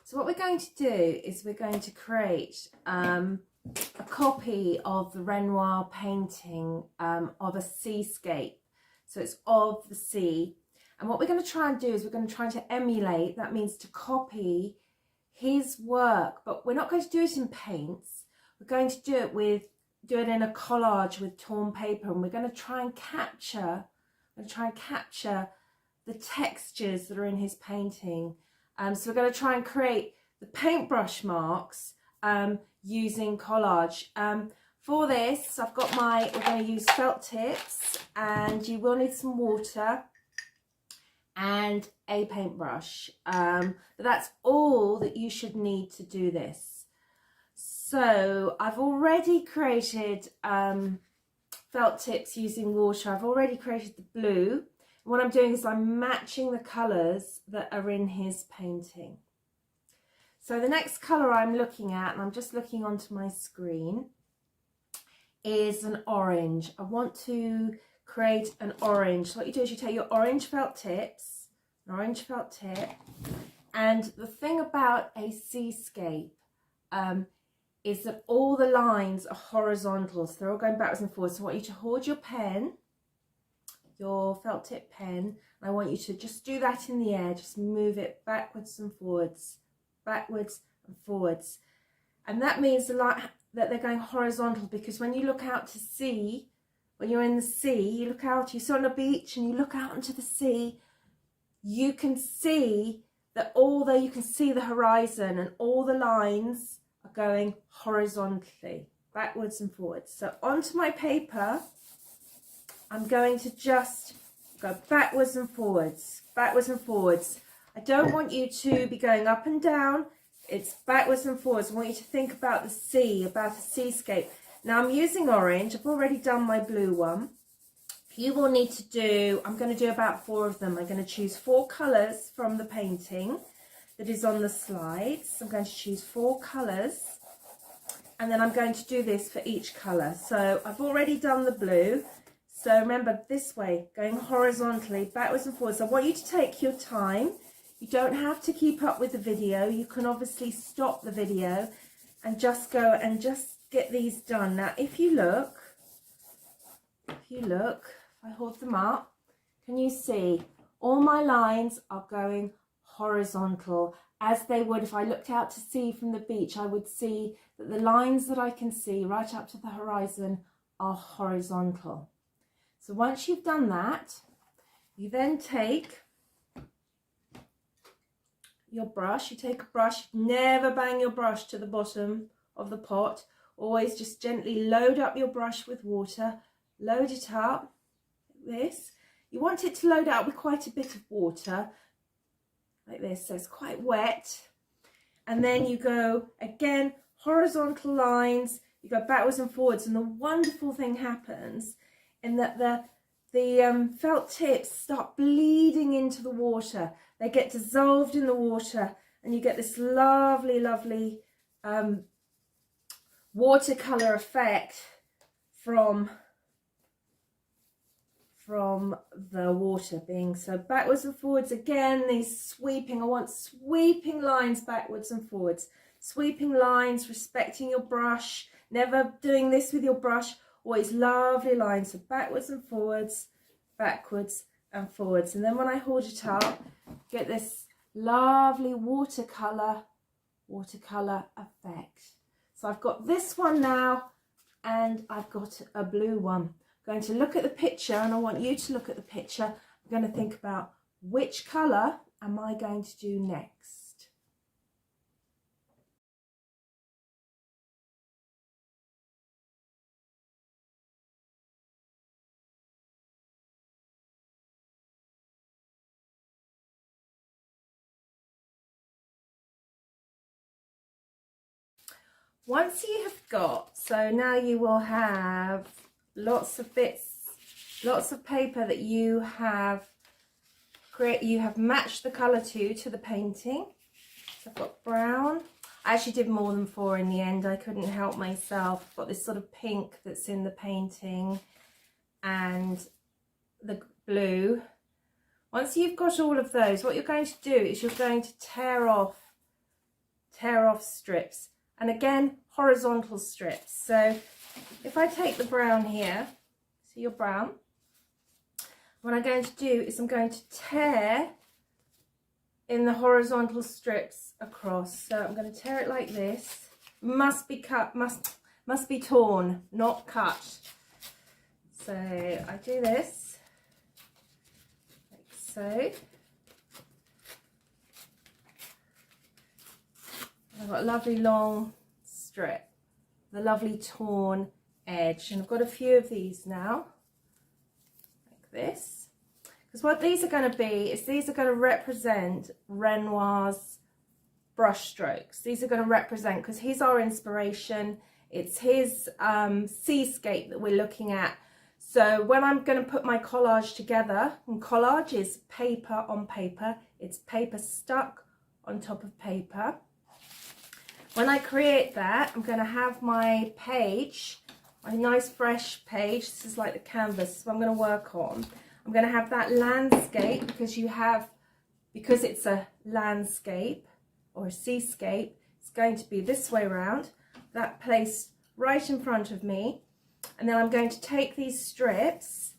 So what we're going to do is we're going to create a copy of the Renoir painting of a seascape. So it's of the sea. And what we're going to try and do is we're going to try to emulate, that means to copy his work, but we're not going to do it in paints. We're going to do it in a collage with torn paper, and we're going to try and capture the textures that are in his painting. So we're going to try and create the paintbrush marks using collage. For this, we're going to use felt tips, and you will need some water and a paintbrush. But that's all that you should need to do this. So I've already created felt tips using water. I've already created the blue. And what I'm doing is I'm matching the colours that are in his painting. So the next colour I'm looking at, and I'm just looking onto my screen, is an orange. I want to create an orange. So what you do is you take your orange felt tips, an orange felt tip, and the thing about a seascape is that all the lines are horizontal, so they're all going backwards and forwards. So I want you to hold your pen, your felt tip pen, and I want you to just do that in the air, just move it backwards and forwards, backwards and forwards. And that means that they're going horizontal, because when you look out to sea, when you're in the sea, you look out, you're on a beach and you look out into the sea, you can see that although you can see the horizon and all the lines are going horizontally, backwards and forwards. So onto my paper, I'm going to just go backwards and forwards, backwards and forwards. I don't want you to be going up and down. It's backwards and forwards. I want you to think about the sea, about a seascape. Now I'm using orange. I've already done my blue one. You will need to do, I'm going to do about 4 of them. I'm going to choose 4 colours from the painting that is on the slides. I'm going to choose 4 colours, and then I'm going to do this for each colour. So I've already done the blue. So remember, this way, going horizontally, backwards and forwards. I want you to take your time. You don't have to keep up with the video. You can obviously stop the video and just go and just get these done. Now, if you look, if I hold them up, can you see all my lines are going horizontal, as they would if I looked out to sea from the beach. I would see that the lines that I can see right up to the horizon are horizontal. So once you've done that, you then take your brush. You take a brush, never bang your brush to the bottom of the pot. Always just gently load up your brush with water. Load it up like this. You want it to load up with quite a bit of water, like this, so it's quite wet. And then you go again, horizontal lines, you go backwards and forwards, and the wonderful thing happens in that the felt tips start bleeding into the water. They get dissolved in the water, and you get this lovely, lovely watercolor effect from the water being. So backwards and forwards again, these sweeping, I want sweeping lines backwards and forwards, sweeping lines, respecting your brush, never doing this with your brush, always lovely lines. So backwards and forwards, backwards and forwards. And then when I hold it up, get this lovely watercolor effect. So I've got this one now, and I've got a blue one. I'm going to look at the picture, and I want you to look at the picture. I'm going to think about which colour am I going to do next. Once you have got, so now you will have lots of bits, lots of paper that you have matched the colour to the painting. So I've got brown. I actually did more than 4 in the end. I couldn't help myself. I've got this sort of pink that's in the painting and the blue. Once you've got all of those, what you're going to do is you're going to tear off tear off strips, and again horizontal strips. So if I take the brown here, see your brown, what I'm going to do is I'm going to tear in the horizontal strips across. So I'm going to tear it like this. Must be cut, must be torn, not cut. So I do this like so. I've got a lovely long strip, the lovely torn edge, and I've got a few of these now, like this. Because what these are going to be is these are going to represent Renoir's brush strokes. These are going to represent, because he's our inspiration, it's his seascape that we're looking at. So when I'm going to put my collage together, and collage is paper on paper, it's paper stuck on top of paper. When I create that, I'm going to have my page, my nice fresh page. This is like the canvas, so I'm going to work on. I'm going to have that landscape, because it's a landscape or a seascape, it's going to be this way around, that placed right in front of me. And then I'm going to take these strips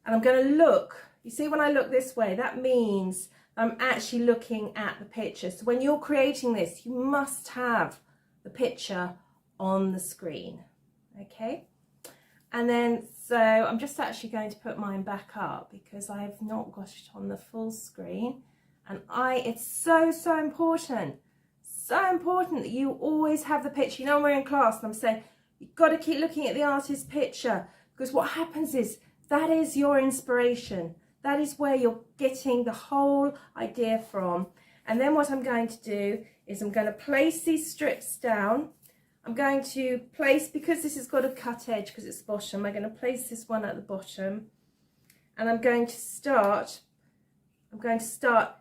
and I'm going to look. You see, when I look this way, that means I'm actually looking at the picture. So when you're creating this, you must have the picture on the screen, okay? And then, so I'm just actually going to put mine back up because I have not got it on the full screen. And it's so important that you always have the picture. You know, when we're in class and I'm saying, you've got to keep looking at the artist's picture, because what happens is that is your inspiration. That is where you're getting the whole idea from. And then what I'm going to do is I'm going to place these strips down. I'm going to place, because this has got a cut edge because it's the bottom, I'm going to place this one at the bottom. And I'm going to start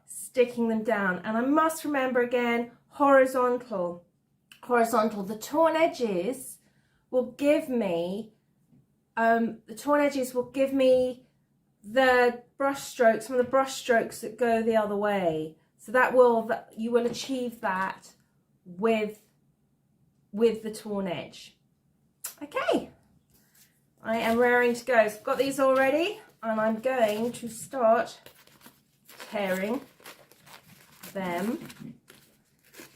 sticking them down. And I must remember again, horizontal. The torn edges will give me, the brush strokes, some of the brush strokes that go the other way. So you will achieve that with the torn edge. Okay, I am raring to go. So I've got these already, and I'm going to start tearing them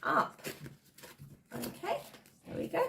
up. Okay, there we go.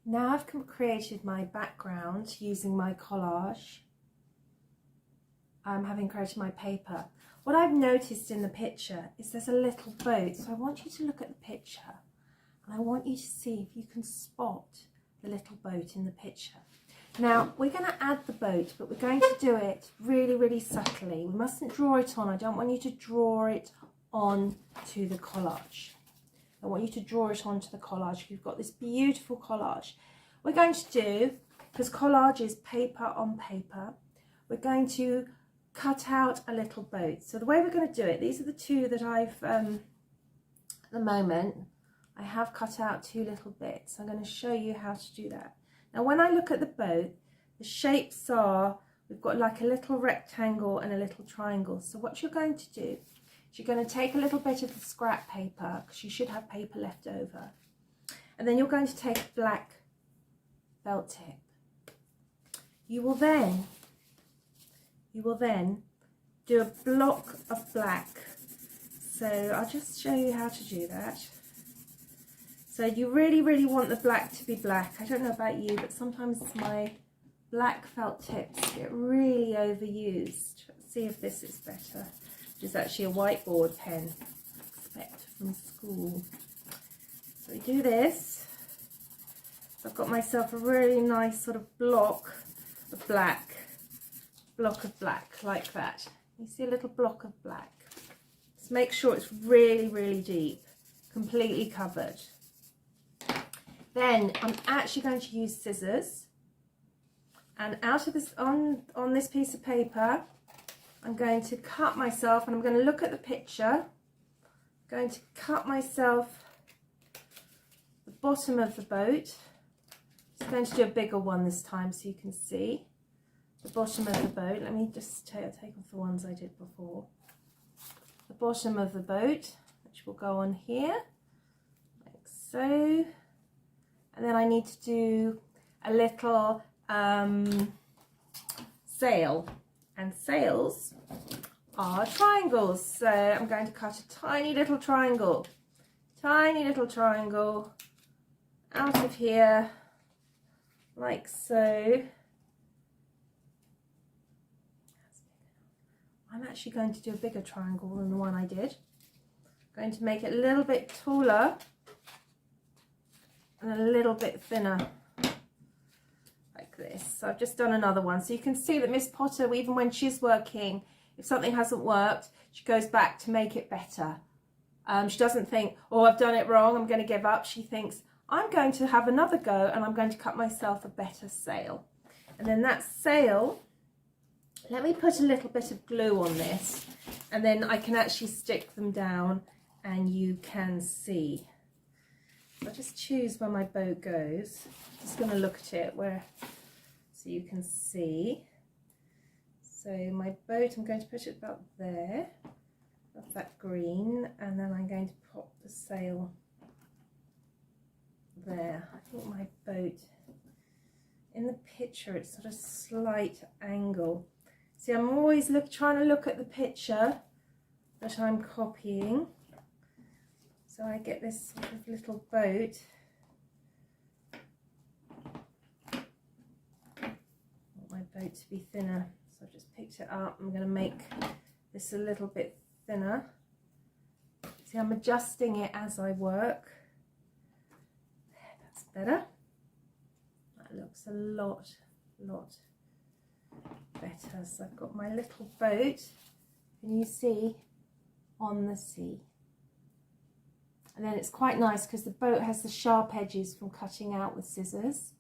Now I've created my background using my collage. having created my paper. What I've noticed in the picture is there's a little boat, so I want you to look at the picture and I want you to see if you can spot the little boat in the picture. Now we're going to add the boat, but we're going to do it really, really subtly. We mustn't draw it on. I don't want you to draw it on to the collage. I want you to draw it onto the collage. You've got this beautiful collage. We're going to do, because collage is paper on paper, we're going to cut out a little boat. So the way we're going to do it, these are the two that I've, at the moment, I have cut out 2 little bits. I'm going to show you how to do that. Now when I look at the boat, the shapes are, we've got like a little rectangle and a little triangle. So what you're going to do is you're going to take a little bit of the scrap paper, because you should have paper left over. And then you're going to take black felt tip. You will then do a block of black. So I'll just show you how to do that. So you really, really want the black to be black. I don't know about you, but sometimes my black felt tips get really overused. Let's see if this is better. Which is actually a whiteboard pen, I expect from school. So we do this. So I've got myself a really nice sort of block of black like that. You see a little block of black. Just make sure it's really, really deep, completely covered. Then I'm actually going to use scissors, and out of this, on this piece of paper, I'm going to cut myself, and I'm going to look at the picture. I'm going to cut myself the bottom of the boat. I'm going to do a bigger one this time so you can see the bottom of the boat. Let me just take off the ones I did before. The bottom of the boat, which will go on here, like so. And then I need to do a little sail, and sails are triangles. So I'm going to cut a tiny little triangle out of here, like so. I'm actually going to do a bigger triangle than the one I did. I'm going to make it a little bit taller and a little bit thinner, like this. So I've just done another one. So you can see that Miss Potter, even when she's working, if something hasn't worked, she goes back to make it better. She doesn't think, oh, I've done it wrong, I'm going to give up. She thinks, I'm going to have another go and I'm going to cut myself a better sail. And then that sail, let me put a little bit of glue on this, and then I can actually stick them down and you can see. I'll just choose where my boat goes. I'm just going to look at it so you can see. So my boat, I'm going to put it about there, of that green, and then I'm going to pop the sail there. I think my boat, in the picture, it's sort of slight angle. See, I'm always trying to look at the picture that I'm copying. So I get this sort of little boat. I want my boat to be thinner. So I've just picked it up. I'm going to make this a little bit thinner. See, I'm adjusting it as I work. That's better. That looks a lot better. So I've got my little boat, and you see, on the sea. And then it's quite nice because the boat has the sharp edges from cutting out with scissors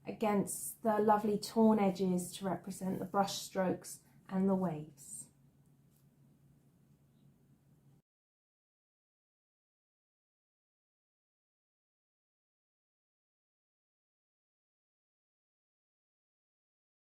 against the lovely torn edges to represent the brush strokes and the waves.